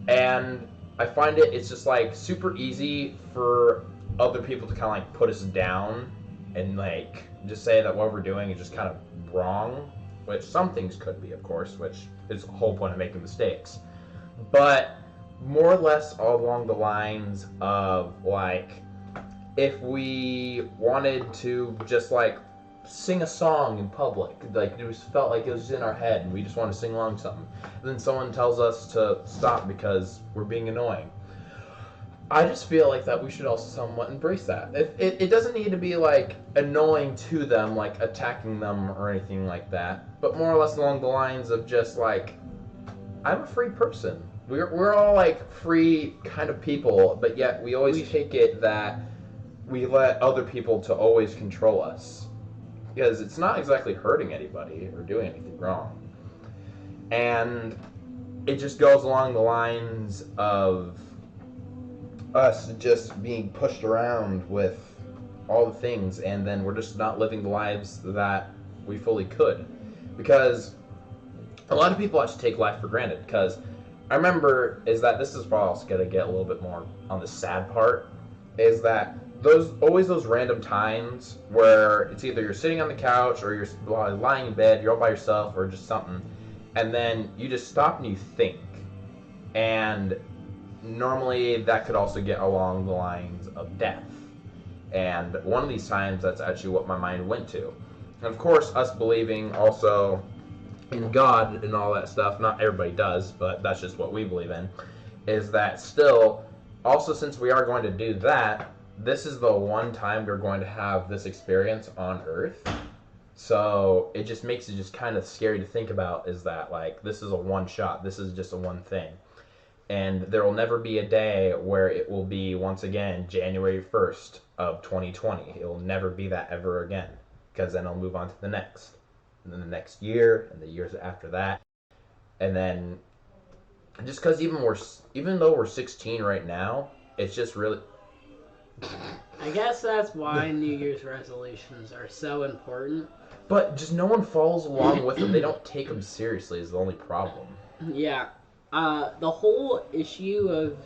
And I find it's just like super easy for other people to kind of like put us down and like just say that what we're doing is just kind of wrong, which some things could be, of course, which is the whole point of making mistakes. But more or less all along the lines of like, if we wanted to just like sing a song in public, like it just felt like it was in our head and we just want to sing along to something, and then someone tells us to stop because we're being annoying. I just feel like that we should also somewhat embrace that. It doesn't need to be like annoying to them, like attacking them or anything like that, but more or less along the lines of just like, I'm a free person. We're all like free kind of people, but yet we always take it that we let other people to always control us, because it's not exactly hurting anybody or doing anything wrong. And it just goes along the lines of us just being pushed around with all the things, and then we're just not living the lives that we fully could. Because a lot of people actually take life for granted, because I remember is that this is probably also going to get a little bit more on the sad part, is that always those random times where it's either you're sitting on the couch or you're lying in bed, you're all by yourself or just something, and then you just stop and you think. And normally that could also get along the lines of death. And one of these times, that's actually what my mind went to. And of course, us believing also in God and all that stuff, not everybody does, but that's just what we believe in, is that still, also since we are going to do that, this is the one time we're going to have this experience on Earth. So it just makes it just kind of scary to think about, is that like, this is a one shot, this is just a one thing. And there will never be a day where it will be, once again, January 1st of 2020. It will never be that ever again, because then I'll move on to the next. And then the next year, and the years after that. And then, just because even though we're 16 right now, it's just really... I guess that's why New Year's resolutions are so important. But just no one follows along with them. They don't take them seriously is the only problem. Yeah. The whole issue of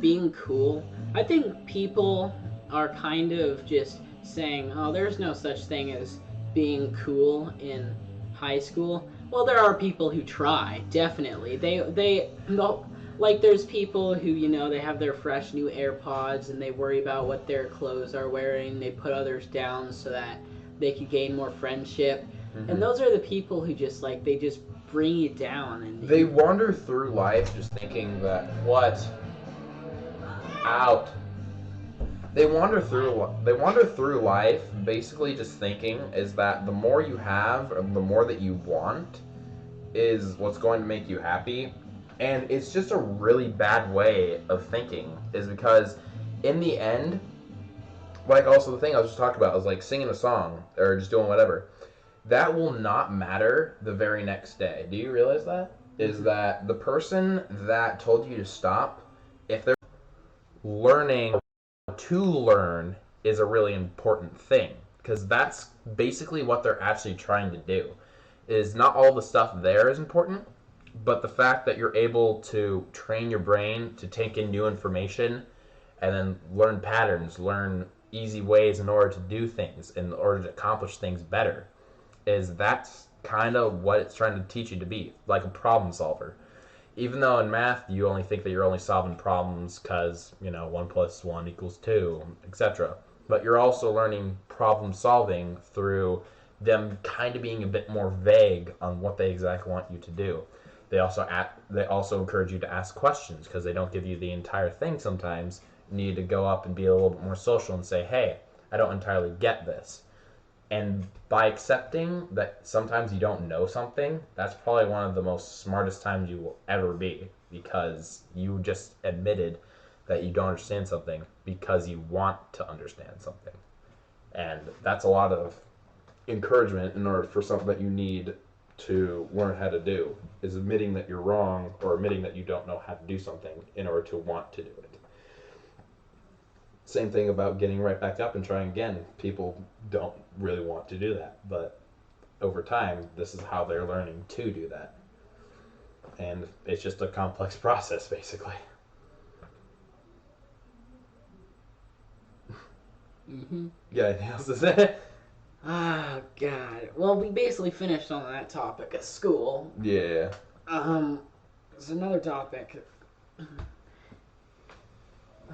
being cool, I think people are kind of just saying, oh, there's no such thing as being cool in high school. Well, there are people who try, definitely. Like, there's people who, you know, they have their fresh new AirPods and they worry about what their clothes are wearing. They put others down so that they could gain more friendship. Mm-hmm. And those are the people who just, like, they just bring you down. And they wander through life just thinking that, They wander through life basically just thinking is that the more you have, or the more that you want, is what's going to make you happy. And it's just a really bad way of thinking, is because in the end, like also the thing I was just talking about was like singing a song or just doing whatever. That will not matter the very next day. Do you realize that? Is that the person that told you to stop, if they're learning to learn, is a really important thing. because that's basically what they're actually trying to do. Is not all the stuff there is important, but the fact that you're able to train your brain to take in new information and then learn patterns, learn easy ways in order to do things, in order to accomplish things better, that's kind of what it's trying to teach you to be, like a problem solver. Even though in math you only think that you're only solving problems because, 1 + 1 = 2, etc. But you're also learning problem solving through them kind of being a bit more vague on what they exactly want you to do. They also encourage you to ask questions because they don't give you the entire thing sometimes. You need to go up and be a little bit more social and say, hey, I don't entirely get this. And by accepting that sometimes you don't know something, that's probably one of the most smartest times you will ever be, because you just admitted that you don't understand something because you want to understand something. And that's a lot of encouragement in order for something that you need to learn how to do, is admitting that you're wrong or admitting that you don't know how to do something in order to want to do it. Same thing about getting right back up and trying again. People don't really want to do that, but over time, this is how they're learning to do that. And it's just a complex process, basically. Mm-hmm. Yeah, anything else to say? Oh, God. Well, we basically finished on that topic at school. Yeah. There's another topic.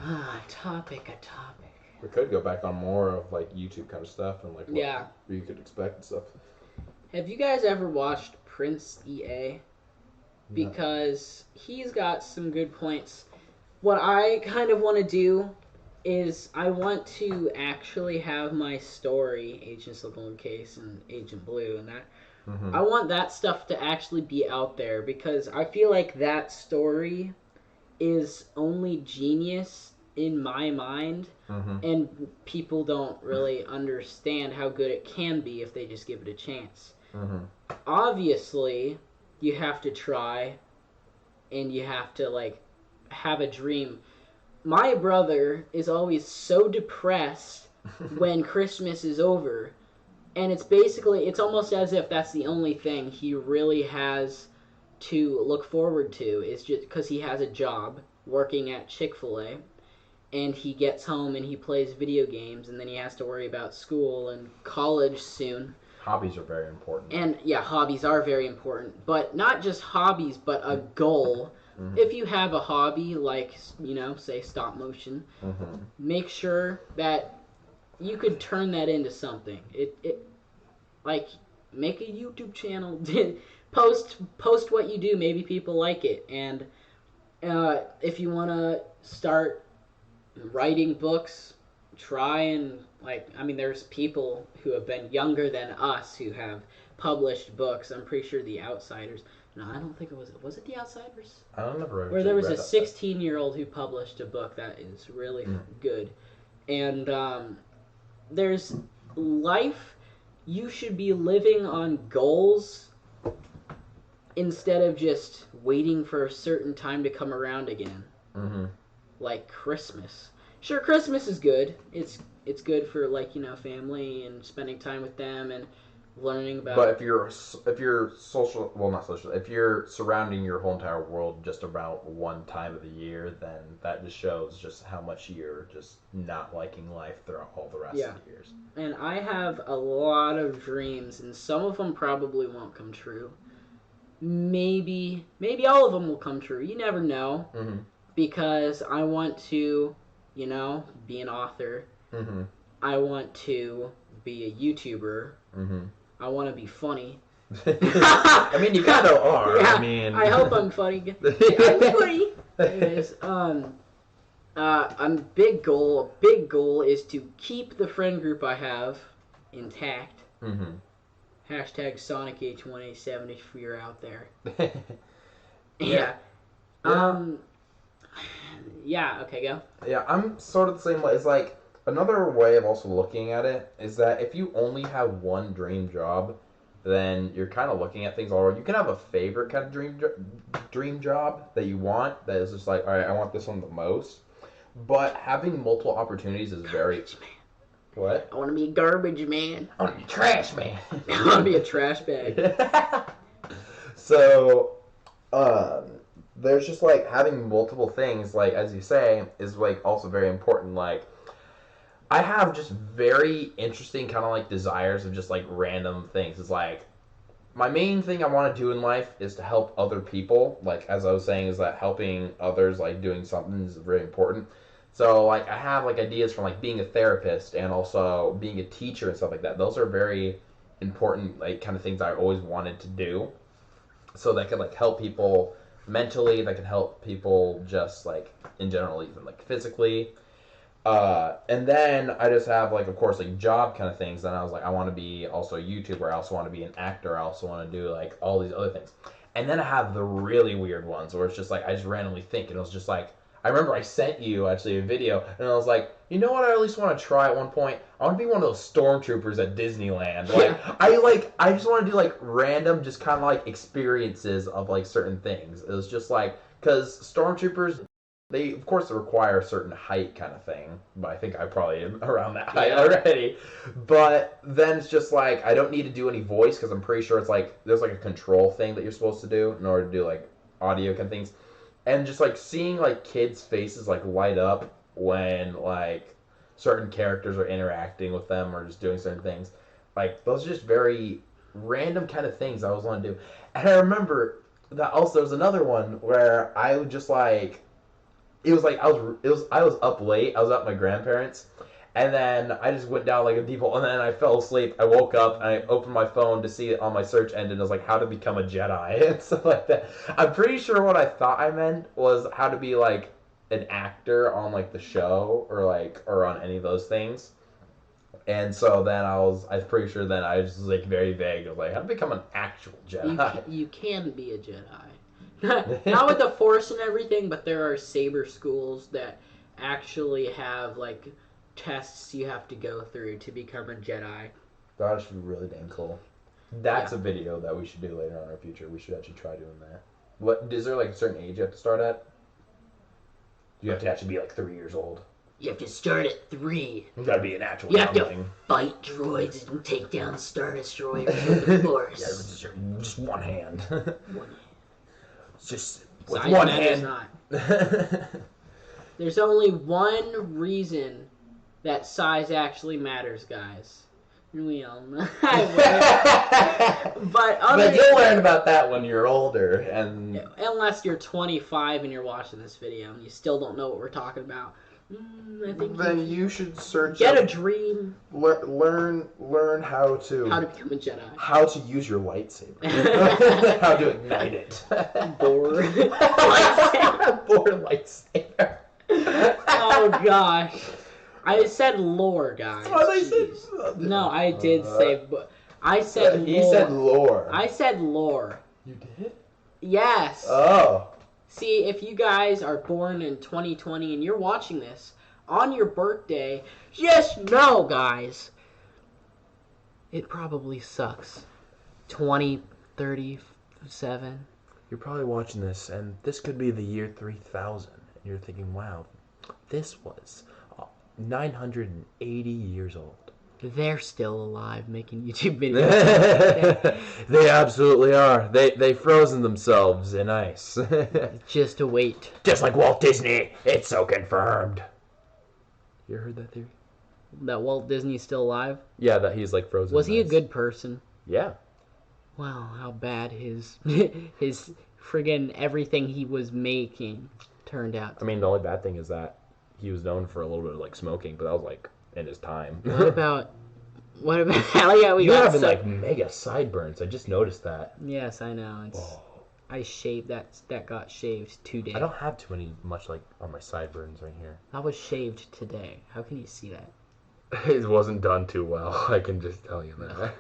A topic. We could go back on more of like YouTube kind of stuff and like what you could expect and stuff. Have you guys ever watched Prince EA? Because he's got some good points. What I kind of want to do is I want to actually have my story, Agent Silicon Case and Agent Blue and that. Mm-hmm. I want that stuff to actually be out there because I feel like that story is only genius in my mind, and people don't really understand how good it can be if they just give it a chance. Obviously, you have to try, and you have to like have a dream. My brother is always so depressed when Christmas is over, and it's almost as if that's the only thing he really has to look forward to, is just because he has a job working at Chick-fil-A, and he gets home and he plays video games, and then he has to worry about school and college soon. Hobbies are very important. And yeah, hobbies are very important, but not just hobbies, but a goal. If you have a hobby like, say stop motion, make sure that you could turn that into something. Like, make a YouTube channel, post what you do, maybe people like it. And if you want to start writing books, try and there's people who have been younger than us who have published books. I'm pretty sure The Outsiders. No, I don't think it was it The Outsiders? I don't know. Where there was a 16-year-old who published a book that is really good. And there's life. You should be living on goals instead of just waiting for a certain time to come around again. Like Christmas. Sure, Christmas is good. It's good for family and spending time with them and learning about. But if you're if you're surrounding your whole entire world just about one time of the year, then that just shows just how much you're just not liking life throughout all the rest of the years. And I have a lot of dreams, and some of them probably won't come true. Maybe all of them will come true. You never know. Because I want to, be an author. I want to be a YouTuber. I want to be funny. I mean, you kind of are. Yeah, I hope I'm funny. I'm funny. Anyways, big goal is to keep the friend group I have intact. Hashtag SonicH187 if you're out there. Yeah. Yeah, okay, go. Yeah, I'm sort of the same way. It's like, another way of also looking at it is that if you only have one dream job, then you're kind of looking at things all right. You can have a favorite kind of dream job that you want, that is just like, all right, I want this one the most. But having multiple opportunities is very... What? I want to be a garbage man. I want to be trash man. I want to be a trash bag. So, there's just like having multiple things, like as you say, is like also very important. Like, I have just very interesting kind of like desires of just like random things. It's like my main thing I want to do in life is to help other people. Like as I was saying, is that helping others, like doing something, is very important. So like I have like ideas from like being a therapist and also being a teacher and stuff like that. Those are very important like kind of things I always wanted to do. So that could like help people mentally, that can help people just like in general, even like physically. And then I just have like, of course, like job kind of things. Then I was like, I want to be also a YouTuber. I also want to be an actor. I also want to do like all these other things. And then I have the really weird ones where it's just like I just randomly think, and it was just like, I remember I sent you actually a video, and I was like, you know what I at least want to try at one point? I want to be one of those stormtroopers at Disneyland. I just want to do like random, just kind of like experiences of like certain things. It was just like, because stormtroopers, they of course require a certain height kind of thing, but I think I probably am around that height already. But then it's just like I don't need to do any voice because I'm pretty sure it's like there's like a control thing that you're supposed to do in order to do like audio kind of things. And just like seeing like kids' faces like light up when like certain characters are interacting with them or just doing certain things, like those are just very random kind of things I always want to do. And I remember that also there was another one where I would just like it was like I was up late. I was at my grandparents'. And then I just went down like a deep hole, and then I fell asleep. I woke up, and I opened my phone to see it on my search engine. It was like, how to become a Jedi, and stuff like that. I'm pretty sure what I thought I meant was how to be, like, an actor on, like, the show, or on any of those things. And so then I was pretty sure then I was just, like, very vague. I was like, how to become an actual Jedi. You can be a Jedi. Not with the Force and everything, but there are saber schools that actually have, like, tests you have to go through to become a Jedi. That should be really dang cool. That's a video that we should do later on in our future. We should actually try doing that. What is there like a certain age you have to start at? You have to actually be like 3 years old. You have to start at 3. You gotta be an actual You have to thing. fight droids and take down Star Destroyers with the Force. Yeah, just one hand. One hand. Just with Size one matters hand. not. There's only one reason that size actually matters, guys. We all know. But you'll learn about that when you're older, and unless you're 25 and you're watching this video and you still don't know what we're talking about, I think then you should search. Get a dream. Learn how to become a Jedi. How to use your lightsaber. How to ignite it. Boar. Boar lightsaber. Oh gosh. I said lore, guys. That's what I said. No, I did say. I said he lore. said lore. I said lore. You did? Yes. Oh. See, if you guys are born in 2020 and you're watching this on your birthday, just know, guys, it probably sucks. 2037. You're probably watching this, and this could be the year 3000. And you're thinking, wow, this was 980 years old. They're still alive making YouTube videos. They absolutely are. They frozen themselves in ice. Just to wait. Just like Walt Disney. It's so confirmed. You heard that theory? That Walt Disney's still alive? Yeah, that he's like frozen. Was he a ice. good person? Yeah. Wow, how bad his friggin' everything he was making turned out. I mean, the only bad thing is that he was known for a little bit of like smoking, but that was like in his time. What about hell yeah, you having like mega sideburns. I just noticed that. Yes, I know. It's I shaved that got shaved today. I don't have too much like on my sideburns right here. That was shaved today. How can you see that? It wasn't done too well. I can just tell you that.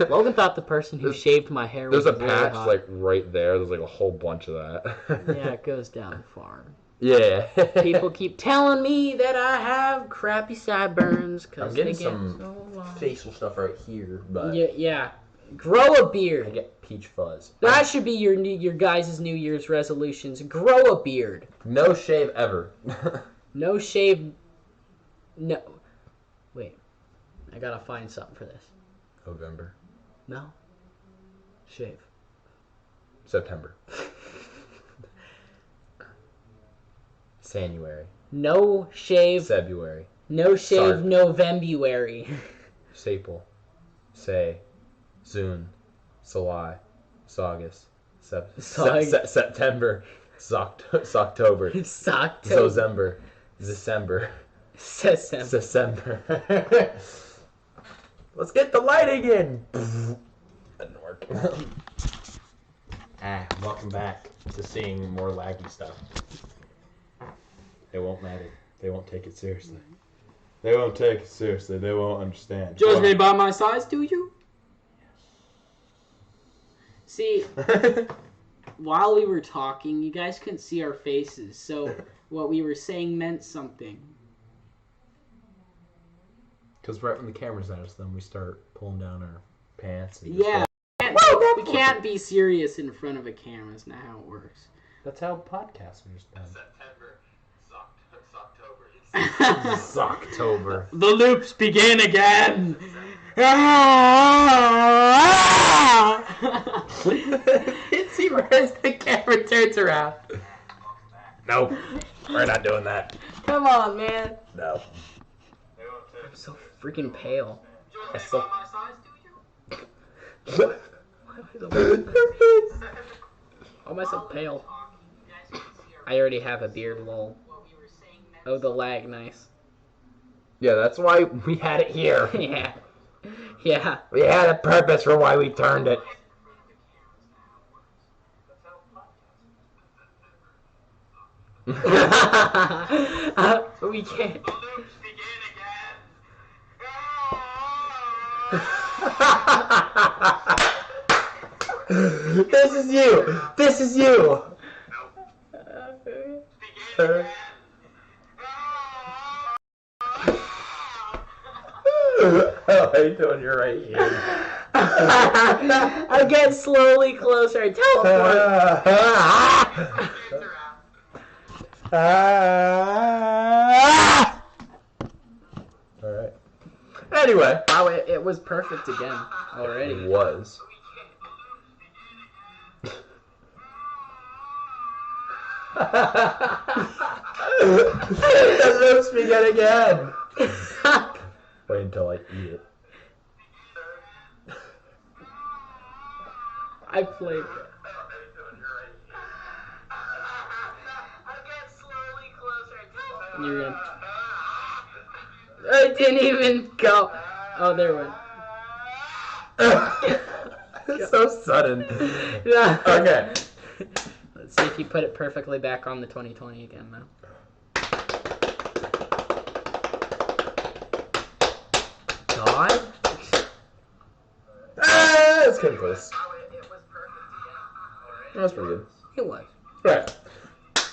Logan thought the person who shaved my hair was There's a really patch hot. like right there. There's like a whole bunch of that. Yeah, it goes down far. Yeah. People keep telling me that I have crappy sideburns because I'm they getting get some so long. facial stuff right here, but Yeah. Grow a I beard. get peach fuzz. That should be your guys' New Year's resolutions. Grow a beard. No shave ever. No shave. No. Wait. I gotta find something for this. November. No. Shave. September. January. No shave. February. No shave. Sark. Novembuary. Staple. Say. Zune. July. August. September. October. Zozember. December. December. Let's get the lighting in. Didn't work. Welcome back to seeing more laggy stuff. It won't matter. They won't take it seriously. They won't take it seriously. They won't understand. Judge me by my size, do you? See, while we were talking, you guys couldn't see our faces, so what we were saying meant something. Because right when the camera's at us, then we start pulling down our pants. And Yeah, we can't be serious in front of a camera. That's not how it works. That's how podcasts are just done. September. It's October. The loops begin again. See where's the camera turns around. Nope, we're not doing that. Come on, man. No. I'm so freaking pale. That's so... Why am I so pale? I already have a beard, lol. Oh, the lag, nice. Yeah, that's why we had it here. Yeah. Yeah. We had a purpose for why we turned it. We can't. This is you. This is you. How are you doing? You're right here. I get slowly closer. I teleport. Alright. Anyway. Wow, it was perfect again already. It was. That looks me good again. Wait until I eat it. I played it. You're gonna... I didn't even go. Oh, there went. It's so sudden. Yeah. Okay. Let's see if you put it perfectly back on the 2020 again now. God? That's good for this. That's pretty good. It was. Right.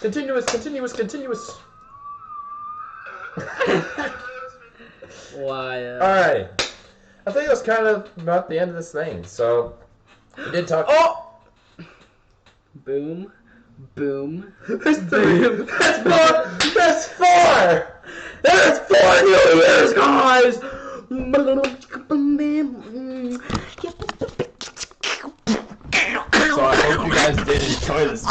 Continuous. Why? Alrighty. I think that's kind of about the end of this thing. So, we did talk. Oh! Boom. Boom. There's 3. That's 4! That's 4! There's 4 new years, guys! So I hope you guys did enjoy this.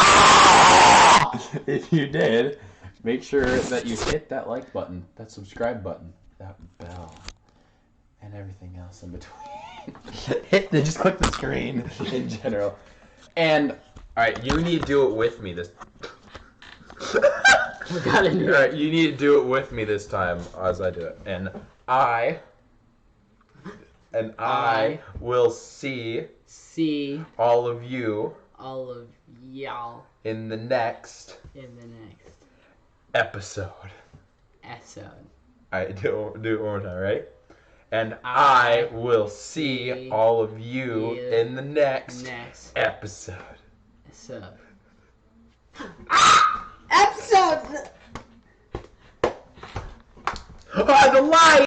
If you did, make sure that you hit that like button, that subscribe button, that bell, and everything else in between. Just click the screen in general. And, alright, you need to do it with me this Alright, you need to do it with me this time as I do it. And I will see all of you in the next episode. Alright, do it one more time, right? And I will see all of you in the next episode. Episode! The light!